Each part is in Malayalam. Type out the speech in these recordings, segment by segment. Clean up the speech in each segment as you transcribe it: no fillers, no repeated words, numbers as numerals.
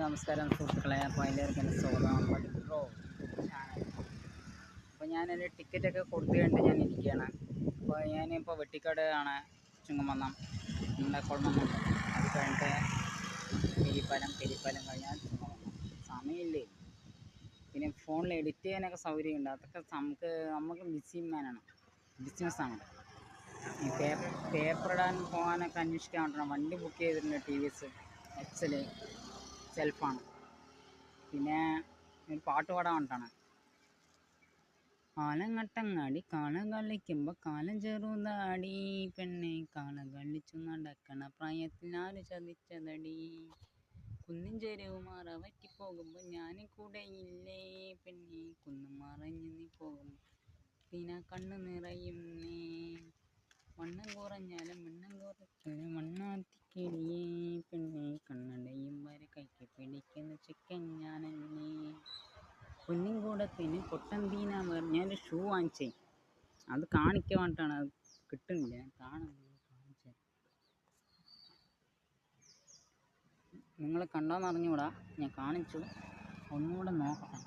നമസ്കാരം സുഹൃത്തുക്കളെ. അപ്പോൾ എല്ലാവർക്കും സ്വാഗതം ബ്രോ ചാനൽ. അപ്പോൾ ഞാനൊരു ടിക്കറ്റൊക്കെ കൊടുത്തുകൊണ്ട് ഞാൻ ഇരിക്കുകയാണ്. അപ്പോൾ ഞാനിപ്പോൾ വെട്ടിക്കാട് ആണ് ചുങ്കമന്നം നമ്മുടെ കുളമന്നം. അത് കഴിഞ്ഞിട്ട് പെരിപ്പാലം കഴിഞ്ഞാൽ ചുങ്കമന്നം. സമയമില്ലേ, പിന്നെ ഫോണിൽ എഡിറ്റ് ചെയ്യാനൊക്കെ സൗകര്യമുണ്ട്. അതൊക്കെ നമുക്ക് ബിസിനസ്സാണ്. ഈ പേപ്പർ ഇടാൻ പോകാനൊക്കെ അന്വേഷിക്കാൻ വേണ്ടിയാണ് വണ്ടി ബുക്ക് ചെയ്തിട്ടുണ്ട്. TVS XL സെൽഫാണ്. പിന്നെ ഒരു പാട്ട് പാടാൻ വേണ്ടിയിട്ടാണ്. കാലങ്ങട്ടങ്ങാടി കാലം കളിക്കുമ്പോൾ കാലം ചെറുതാടി പെണ്ണെ കാലം കളിച്ചു നടക്കണ പ്രായത്തിൽ ആര് ചതിച്ചതടി കുന്നിൻ ചെരുവുമാറ വറ്റി പോകുമ്പോൾ ഞാൻ കൂടെ ഇല്ലേ പെണ്ണെ കുന്നും മറഞ്ഞു നീ പോകും പിന്നെ കണ്ണ് നിറയുന്നേ വണ്ണം കുറഞ്ഞാലും വണ്ണം കുറച്ചാലും വണ്ണാത്തിക്കിളിയേ പെണ്ണെ കണ്ണടയും വരെ കൈക്ക് പിടിക്കുന്ന ചിക്കൻ ഞാനല്ലേ കുഞ്ഞും കൂടത്തിന് പൊട്ടന്തീന ഞാനൊരു ഷൂ വാങ്ങിച്ചേ. അത് കാണിക്കാൻ വേണ്ടിയിട്ടാണ്. അത് കിട്ടുന്നില്ല. കാണിച്ചേ നിങ്ങൾ കണ്ടോന്ന് അറിഞ്ഞുകൂടാ. ഞാൻ കാണിച്ചു, ഒന്നുകൂടെ നോക്കട്ടെ.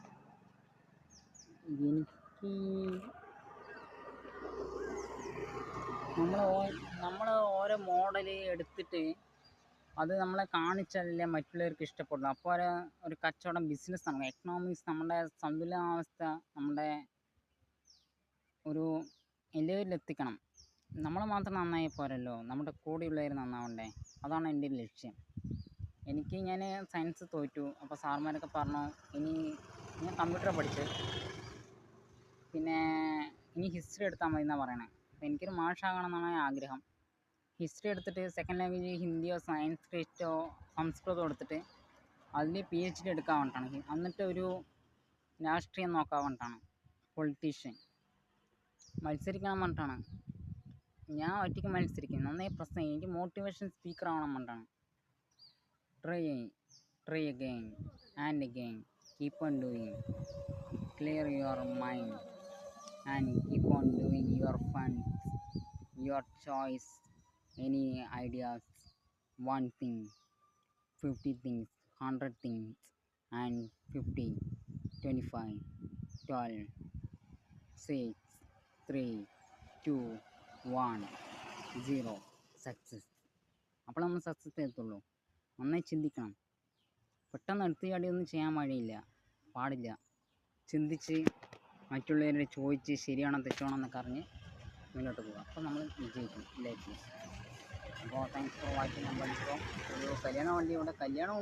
എനിക്ക് നമ്മൾ ഓരോ മോഡൽ എടുത്തിട്ട് അത് നമ്മളെ കാണിച്ചാലല്ലേ മറ്റുള്ളവർക്ക് ഇഷ്ടപ്പെടുന്നു. അപ്പോൾ ഒരു കച്ചവടം ബിസിനസ്സാണ്. എക്കണോമിക്സ്, നമ്മുടെ സന്തുലിതാവസ്ഥ നമ്മുടെ ഒരു എല്ലാവരിലും എത്തിക്കണം. നമ്മൾ മാത്രം നന്നായി പോരല്ലോ, നമ്മുടെ കൂടെയുള്ളവർ നന്നാവണ്ടേ. അതാണ് എൻ്റെ ലക്ഷ്യം. ഞാൻ സയൻസ് തോറ്റു. അപ്പോൾ സാർമാരൊക്കെ പറഞ്ഞു ഞാൻ കമ്പ്യൂട്ടർ പഠിച്ച് പിന്നെ ഇനി ഹിസ്റ്ററി എടുത്താൽ മതി എന്നാണ് പറയണത്. അപ്പോൾ എനിക്കൊരു മാഷാകണം എന്നാണ് ആഗ്രഹം. ഹിസ്റ്ററി എടുത്തിട്ട് സെക്കൻഡ് ലാംഗ്വേജ് ഹിന്ദിയോ സയൻസ്ക്രിറ്റോ സംസ്കൃതമോ എടുത്തിട്ട് അതിൽ PhD എടുക്കാൻ വേണ്ടിയിട്ടാണ്. എന്നിട്ട് ഒരു രാഷ്ട്രീയം നോക്കാൻ വേണ്ടിയിട്ടാണ്. പൊളിറ്റീഷ്യൻ മത്സരിക്കാൻ വേണ്ടിയിട്ടാണ്. ഞാൻ ഒറ്റയ്ക്ക് മത്സരിക്കും, നന്നായി പ്രസംഗിക്കും. എനിക്ക് മോട്ടിവേഷൻ സ്പീക്കർ ആവണം വേണ്ടിയിട്ടാണ്. Try again and again. Keep on doing. Clear your mind and keep on doing your fun, your choice, any ideas, one thing, 50 things, 100 things, and 50, 25, 12, 6, 3, 2, 1, 0. Success. അപ്പോൾ നമ്മൾ സക്സസ് എത്തുള്ളൂ. നന്നായി ചിന്തിക്കണം. പെട്ടെന്ന് എടുത്തു ചാടിയൊന്നും ചെയ്യാൻ പാടില്ല. ചിന്തിച്ച് മറ്റുള്ളവരോട് ചോദിച്ച് ശരിയാണോ തെറ്റാണോ എന്നൊക്കെ അറിഞ്ഞ് മുന്നോട്ട് പോകുക. അപ്പോൾ നമ്മൾ വിജയിക്കും ലൈഫിൽ. അപ്പോൾ താങ്ക്സ് ഫോർ വാച്ചിങ്. നമ്മൾ ഇപ്പോൾ ഒരു കല്യാണ വണ്ടിയുടെ കല്യാണം